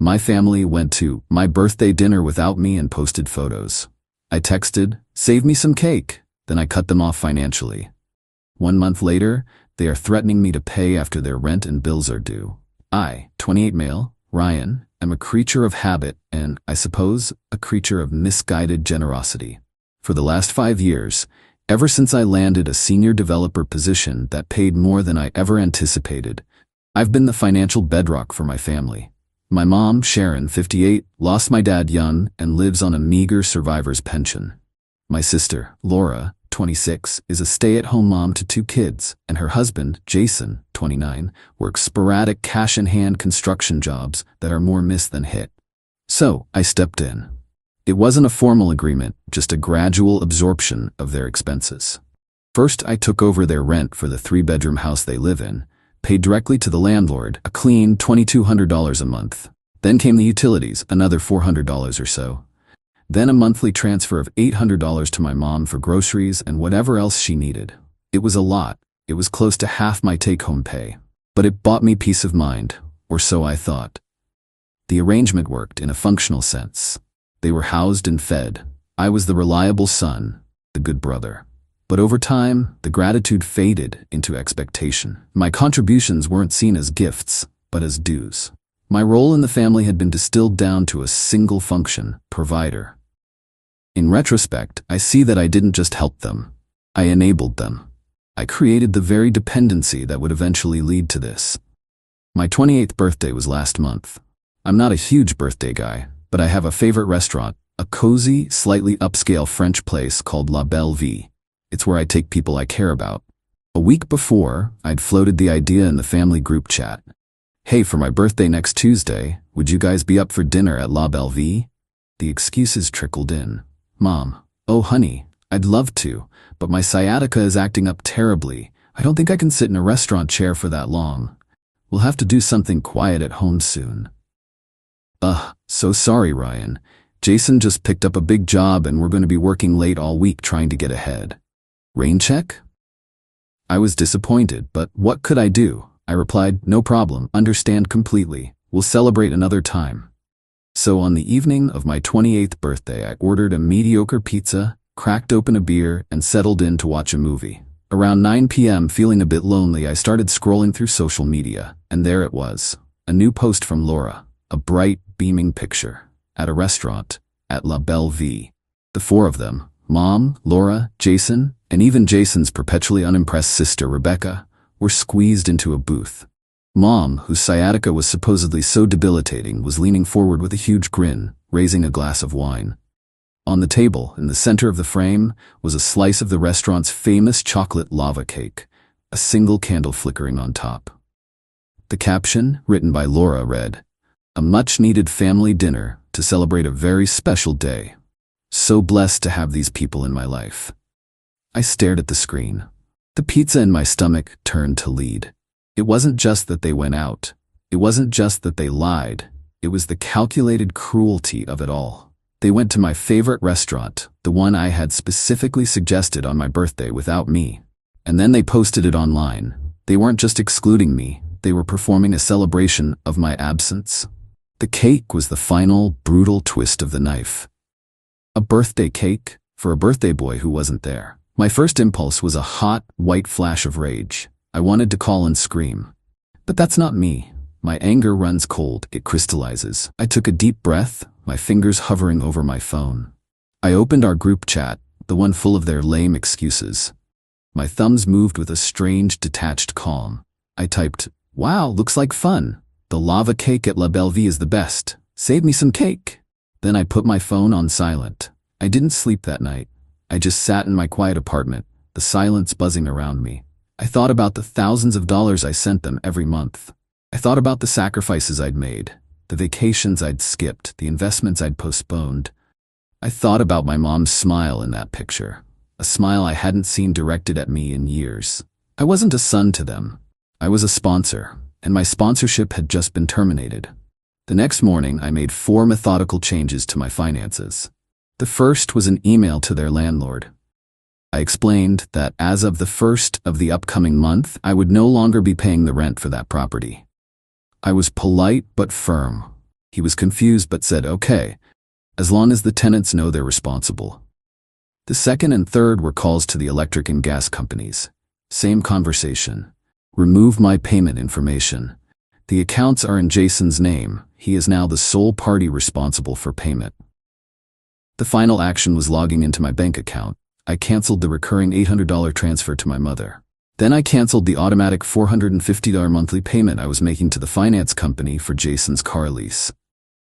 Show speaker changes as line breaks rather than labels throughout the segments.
My family went to my birthday dinner without me and posted photos. I texted, "Save me some cake," then I cut them off financially. 1 month later, they are threatening me to pay after their rent and bills are due. I, 28 male, Ryan, am a creature of habit and, I suppose, a creature of misguided generosity. For the last 5 years, ever since I landed a senior developer position that paid more than I ever anticipated, I've been the financial bedrock for my family. My mom, Sharon, 58, lost my dad young and lives on a meager survivor's pension. My sister, Laura, 26, is a stay-at-home mom to 2 kids, and her husband, Jason, 29, works sporadic cash-in-hand construction jobs that are more miss than hit. So, I stepped in. It wasn't a formal agreement, just a gradual absorption of their expenses. First, I took over their rent for the 3-bedroom house they live in, paid directly to the landlord, a clean $2,200 a month. Then came the utilities, another $400 or so. Then a monthly transfer of $800 to my mom for groceries and whatever else she needed. It was a lot. It was close to half my take-home pay. But it bought me peace of mind, or so I thought. The arrangement worked in a functional sense. They were housed and fed. I was the reliable son, the good brother. But over time, the gratitude faded into expectation. My contributions weren't seen as gifts, but as dues. My role in the family had been distilled down to a single function: provider. In retrospect, I see that I didn't just help them. I enabled them. I created the very dependency that would eventually lead to this. My 28th birthday was last month. I'm not a huge birthday guy, but I have a favorite restaurant, a cozy, slightly upscale French place called La Belle Vie. It's where I take people I care about. A week before, I'd floated the idea in the family group chat. "Hey, for my birthday next Tuesday, would you guys be up for dinner at La Belle Vie?" The excuses trickled in. "Mom, oh honey, I'd love to, but my sciatica is acting up terribly. I don't think I can sit in a restaurant chair for that long. We'll have to do something quiet at home soon." So sorry, Ryan. Jason just picked up a big job and we're going to be working late all week trying to get ahead. Rain check? I was disappointed, but what could I do? I replied, "No problem, understand completely. We'll celebrate another time." So on the evening of my 28th birthday, I ordered a mediocre pizza, cracked open a beer, and settled in to watch a movie. Around 9 p.m., feeling a bit lonely, I started scrolling through social media, and there it was. A new post from Laura, a bright, beaming picture, at a restaurant, at La Belle Vie. The 4 of them, Mom, Laura, Jason, and even Jason's perpetually unimpressed sister, Rebecca, were squeezed into a booth. Mom, whose sciatica was supposedly so debilitating, was leaning forward with a huge grin, raising a glass of wine. On the table, in the center of the frame, was a slice of the restaurant's famous chocolate lava cake, a single candle flickering on top. The caption, written by Laura, read, "A much-needed family dinner to celebrate a very special day. So blessed to have these people in my life." I stared at the screen. The pizza in my stomach turned to lead. It wasn't just that they went out. It wasn't just that they lied. It was the calculated cruelty of it all. They went to my favorite restaurant, the one I had specifically suggested on my birthday without me. And then they posted it online. They weren't just excluding me. They were performing a celebration of my absence. The cake was the final, brutal twist of the knife. A birthday cake for a birthday boy who wasn't there. My first impulse was a hot, white flash of rage. I wanted to call and scream. But that's not me. My anger runs cold, it crystallizes. I took a deep breath, my fingers hovering over my phone. I opened our group chat, the one full of their lame excuses. My thumbs moved with a strange, detached calm. I typed, "Wow, looks like fun. The lava cake at La Belle Vie is the best. Save me some cake." Then I put my phone on silent. I didn't sleep that night. I just sat in my quiet apartment, the silence buzzing around me. I thought about the thousands of dollars I sent them every month. I thought about the sacrifices I'd made, the vacations I'd skipped, the investments I'd postponed. I thought about my mom's smile in that picture, a smile I hadn't seen directed at me in years. I wasn't a son to them. I was a sponsor, and my sponsorship had just been terminated. The next morning, I made 4 methodical changes to my finances. The first was an email to their landlord. I explained that as of the 1st of the upcoming month, I would no longer be paying the rent for that property. I was polite but firm. He was confused but said, "Okay, as long as the tenants know they're responsible." The second and third were calls to the electric and gas companies. Same conversation. "Remove my payment information. The accounts are in Jason's name. He is now the sole party responsible for payment." The final action was logging into my bank account. I canceled the recurring $800 transfer to my mother. Then I canceled the automatic $450 monthly payment I was making to the finance company for Jason's car lease.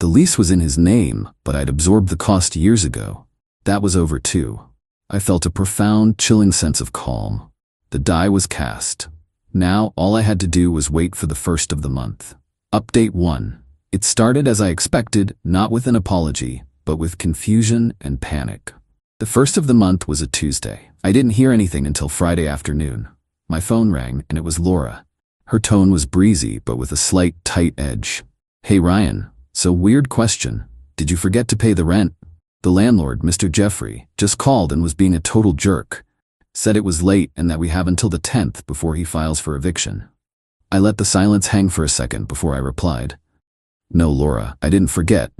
The lease was in his name, but I'd absorbed the cost years ago. That was over too. I felt a profound, chilling sense of calm. The die was cast. Now all I had to do was wait for the first of the month. Update 1. It started as I expected, not with an apology, but with confusion and panic. The first of the month was a Tuesday. I didn't hear anything until Friday afternoon. My phone rang, and it was Laura. Her tone was breezy, but with a slight, tight edge. "Hey Ryan, so weird question. Did you forget to pay the rent? The landlord, Mr. Jeffrey, just called and was being a total jerk. Said it was late and that we have until the 10th before he files for eviction." I let the silence hang for a second before I replied. "No, Laura, I didn't forget."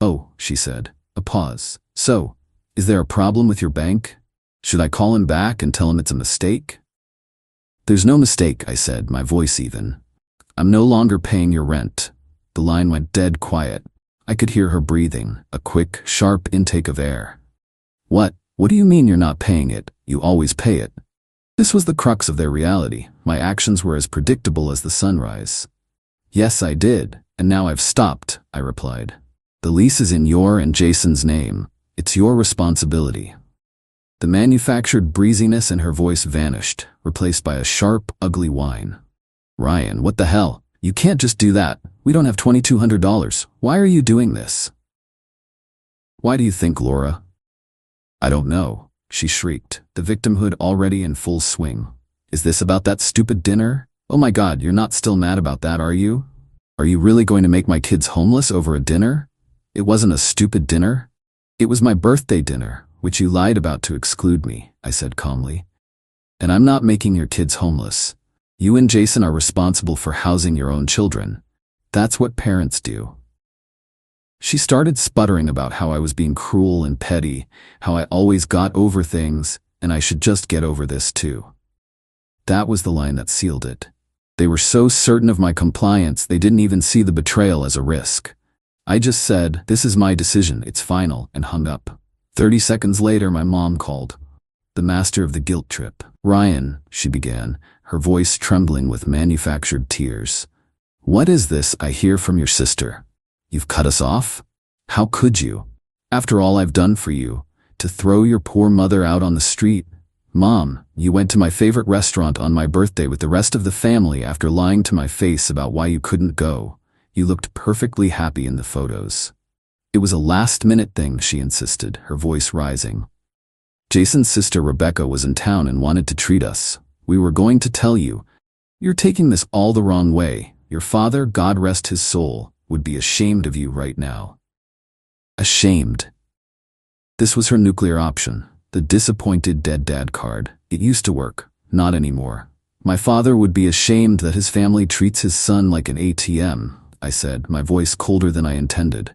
"Oh," she said. A pause. "So, is there a problem with your bank? Should I call him back and tell him it's a mistake?" "There's no mistake," I said, my voice even. "I'm no longer paying your rent." The line went dead quiet. I could hear her breathing, a quick, sharp intake of air. What do you mean you're not paying it? You always pay it." This was the crux of their reality. My actions were as predictable as the sunrise. "Yes, I did, and now I've stopped," I replied. "The lease is in your and Jason's name. It's your responsibility." The manufactured breeziness in her voice vanished, replaced by a sharp, ugly whine. "Ryan, what the hell? You can't just do that. We don't have $2,200. Why are you doing this?" "Why do you think, Laura?" "I don't know," she shrieked, the victimhood already in full swing. "Is this about that stupid dinner? Oh my God, you're not still mad about that, are you? Are you really going to make my kids homeless over a dinner? It wasn't a stupid dinner. It was my birthday dinner, which you lied about to exclude me," I said calmly. "And I'm not making your kids homeless. You and Jason are responsible for housing your own children. That's what parents do." She started sputtering about how I was being cruel and petty, how I always got over things, and I should just get over this too. That was the line that sealed it. They were so certain of my compliance they didn't even see the betrayal as a risk. I just said, "This is my decision, it's final," and hung up. 30 seconds later, my mom called. The master of the guilt trip. "Ryan," she began, her voice trembling with manufactured tears. "What is this I hear from your sister? You've cut us off? How could you? After all I've done for you, to throw your poor mother out on the street? Mom, you went to my favorite restaurant on my birthday with the rest of the family after lying to my face about why you couldn't go. You looked perfectly happy in the photos." "It was a last-minute thing," she insisted, her voice rising. "Jason's sister Rebecca was in town and wanted to treat us. We were going to tell you. You're taking this all the wrong way. Your father, God rest his soul, would be ashamed of you right now." Ashamed. This was her nuclear option, the disappointed dead dad card. It used to work, not anymore. "My father would be ashamed that his family treats his son like an ATM," I said, my voice colder than I intended.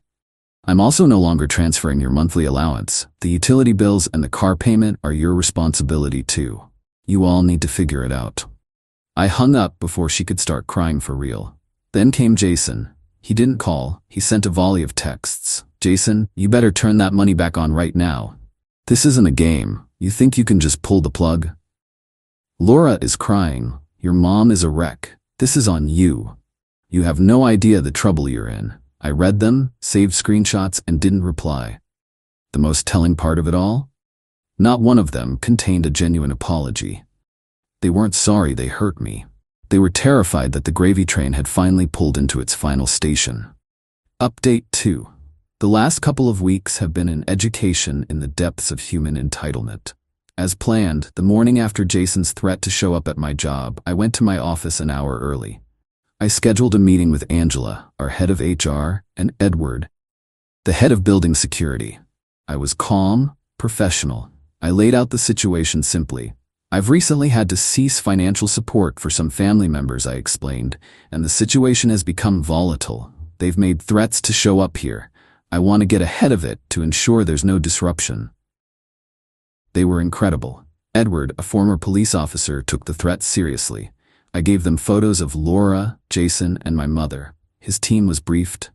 "I'm also no longer transferring your monthly allowance. The utility bills and the car payment are your responsibility too. You all need to figure it out." I hung up before she could start crying for real. Then came Jason. He didn't call, he sent a volley of texts. "Jason, you better turn that money back on right now. This isn't a game. You think you can just pull the plug?" "Laura is crying. Your mom is a wreck. This is on you. You have no idea the trouble you're in." I read them, saved screenshots, and didn't reply. The most telling part of it all? Not one of them contained a genuine apology. They weren't sorry they hurt me. They were terrified that the gravy train had finally pulled into its final station. Update 2. The last couple of weeks have been an education in the depths of human entitlement. As planned, the morning after Jason's threat to show up at my job, I went to my office an hour early. I scheduled a meeting with Angela, our head of HR, and Edward, the head of building security. I was calm, professional. I laid out the situation simply. "I've recently had to cease financial support for some family members," I explained, "and the situation has become volatile. They've made threats to show up here. I want to get ahead of it to ensure there's no disruption." They were incredible. Edward, a former police officer, took the threats seriously. I gave them photos of Laura, Jason, and my mother. His team was briefed.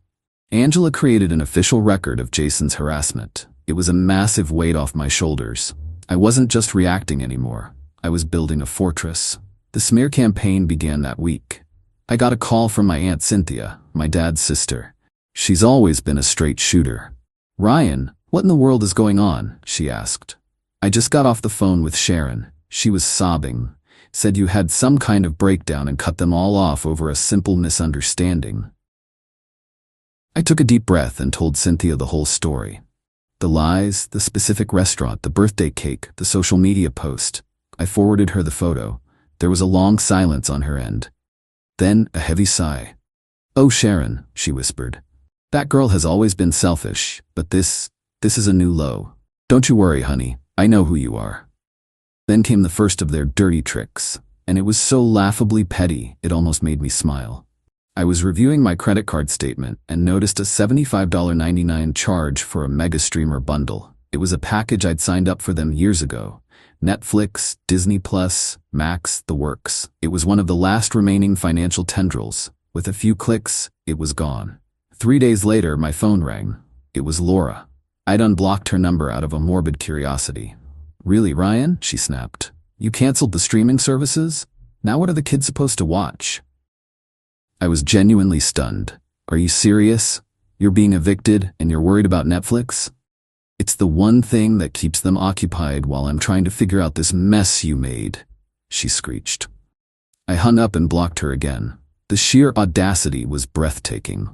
Angela created an official record of Jason's harassment. It was a massive weight off my shoulders. I wasn't just reacting anymore. I was building a fortress. The smear campaign began that week. I got a call from my Aunt Cynthia, my dad's sister. She's always been a straight shooter. "Ryan, what in the world is going on?" she asked. I just got off the phone with Sharon. She was sobbing, said you had some kind of breakdown and cut them all off over a simple misunderstanding. I took a deep breath and told Cynthia the whole story. The lies, the specific restaurant, the birthday cake, the social media post. I forwarded her the photo. There was a long silence on her end. Then a heavy sigh. "Oh, Sharon," she whispered. "That girl has always been selfish, but this is a new low. Don't you worry, honey. I know who you are." Then came the first of their dirty tricks, and it was so laughably petty it almost made me smile. I was reviewing my credit card statement and noticed a $75.99 charge for a Mega Streamer bundle. It was a package I'd signed up for them years ago. Netflix, Disney+, Max, the works. It was one of the last remaining financial tendrils. With a few clicks, it was gone. 3 days later, my phone rang. It was Laura. I'd unblocked her number out of a morbid curiosity. "Really, Ryan?" she snapped. "You canceled the streaming services? Now what are the kids supposed to watch?" I was genuinely stunned. "Are you serious? You're being evicted and you're worried about Netflix? It's the one thing that keeps them occupied while I'm trying to figure out this mess you made," she screeched. I hung up and blocked her again. The sheer audacity was breathtaking.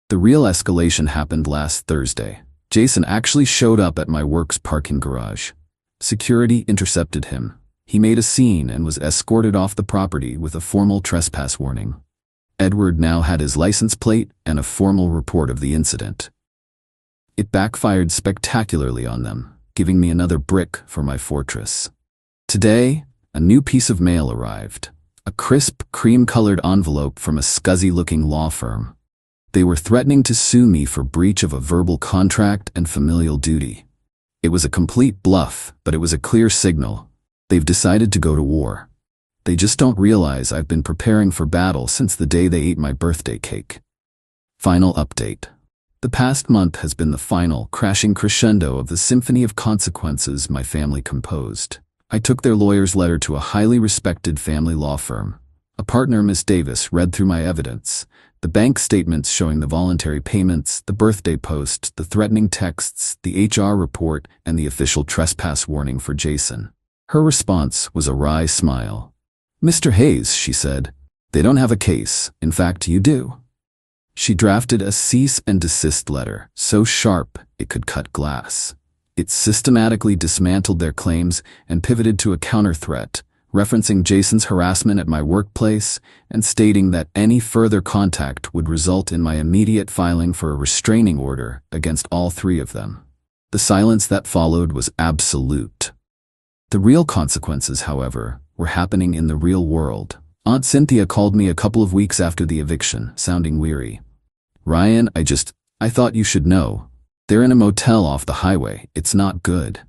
The real escalation happened last Thursday. Jason actually showed up at my work's parking garage. Security intercepted him. He made a scene and was escorted off the property with a formal trespass warning. Edward now had his license plate and a formal report of the incident. It backfired spectacularly on them, giving me another brick for my fortress. Today, a new piece of mail arrived. A crisp, cream-colored envelope from a scuzzy-looking law firm. They were threatening to sue me for breach of a verbal contract and familial duty. It was a complete bluff, but it was a clear signal. They've decided to go to war. They just don't realize I've been preparing for battle since the day they ate my birthday cake. Final update. The past month has been the final, crashing crescendo of the symphony of consequences my family composed. I took their lawyer's letter to a highly respected family law firm. A partner, Miss Davis, read through my evidence. The bank statements showing the voluntary payments, the birthday post, the threatening texts, the HR report, and the official trespass warning for Jason. Her response was a wry smile. "Mr. Hayes," she said, "they don't have a case. In fact, you do." She drafted a cease and desist letter, so sharp it could cut glass. It systematically dismantled their claims and pivoted to a counter-threat, referencing Jason's harassment at my workplace and stating that any further contact would result in my immediate filing for a restraining order against all three of them. The silence that followed was absolute. The real consequences, however, were happening in the real world. Aunt Cynthia called me a couple of weeks after the eviction, sounding weary. "Ryan, I thought you should know. They're in a motel off the highway. It's not good."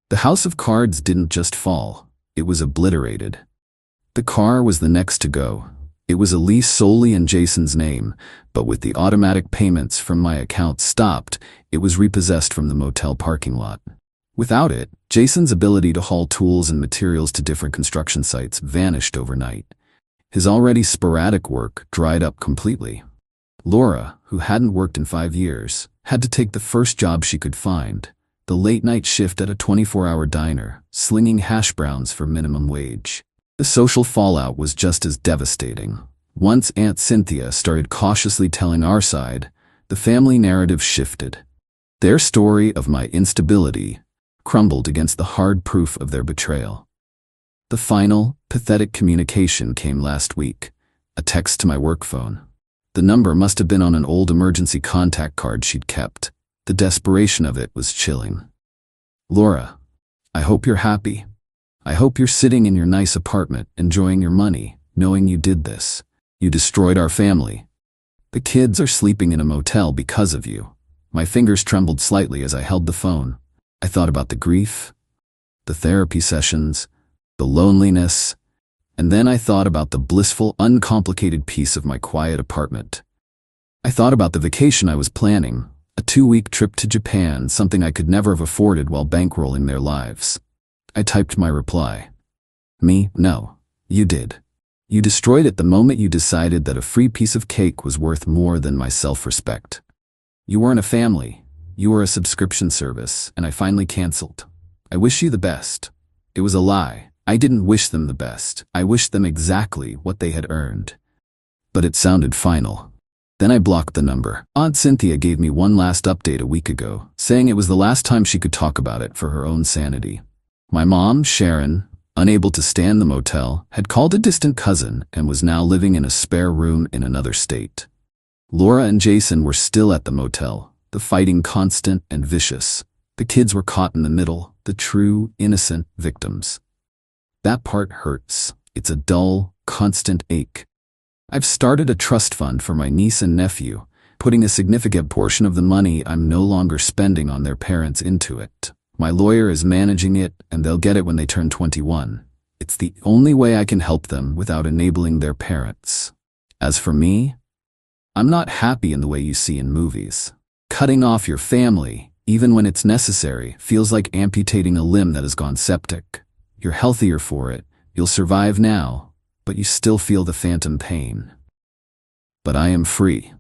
The house of cards didn't just fall. It was obliterated. The car was the next to go. It was a lease solely in Jason's name, but with the automatic payments from my account stopped, it was repossessed from the motel parking lot. Without it, Jason's ability to haul tools and materials to different construction sites vanished overnight. His already sporadic work dried up completely. Laura, who hadn't worked in 5 years, had to take the first job she could find. The late-night shift at a 24-hour diner, slinging hash browns for minimum wage. The social fallout was just as devastating. Once Aunt Cynthia started cautiously telling our side, the family narrative shifted. Their story of my instability crumbled against the hard proof of their betrayal. The final, pathetic communication came last week, a text to my work phone. The number must have been on an old emergency contact card she'd kept. The desperation of it was chilling. "Laura, I hope you're happy. I hope you're sitting in your nice apartment, enjoying your money, knowing you did this. You destroyed our family. The kids are sleeping in a motel because of you. My fingers trembled slightly as I held the phone. I thought about the grief, the therapy sessions, the loneliness, and then I thought about the blissful, uncomplicated peace of my quiet apartment. I thought about the vacation I was planning, a 2-week trip to Japan, something I could never have afforded while bankrolling their lives. I typed my reply. Me, no. You did. You destroyed it the moment you decided that a free piece of cake was worth more than my self-respect. You weren't a family. You were a subscription service, and I finally canceled. I wish you the best. It was a lie. I didn't wish them the best. I wished them exactly what they had earned. But it sounded final. Then I blocked the number. Aunt Cynthia gave me one last update a week ago, saying it was the last time she could talk about it for her own sanity. My mom, Sharon, unable to stand the motel, had called a distant cousin and was now living in a spare room in another state. Laura and Jason were still at the motel, the fighting constant and vicious. The kids were caught in the middle, the true, innocent victims. That part hurts. It's a dull, constant ache. I've started a trust fund for my niece and nephew, putting a significant portion of the money I'm no longer spending on their parents into it. My lawyer is managing it, and they'll get it when they turn 21. It's the only way I can help them without enabling their parents. As for me, I'm not happy in the way you see in movies. Cutting off your family, even when it's necessary, feels like amputating a limb that has gone septic. You're healthier for it, you'll survive now, but you still feel the phantom pain. But I am free.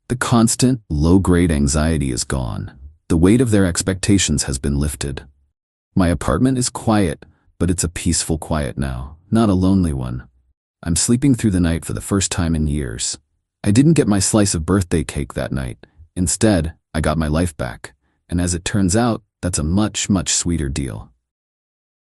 The constant, low-grade anxiety is gone. The weight of their expectations has been lifted. My apartment is quiet, but it's a peaceful quiet now, not a lonely one. I'm sleeping through the night for the first time in years. I didn't get my slice of birthday cake that night. Instead, I got my life back. And as it turns out, that's a much, much sweeter deal.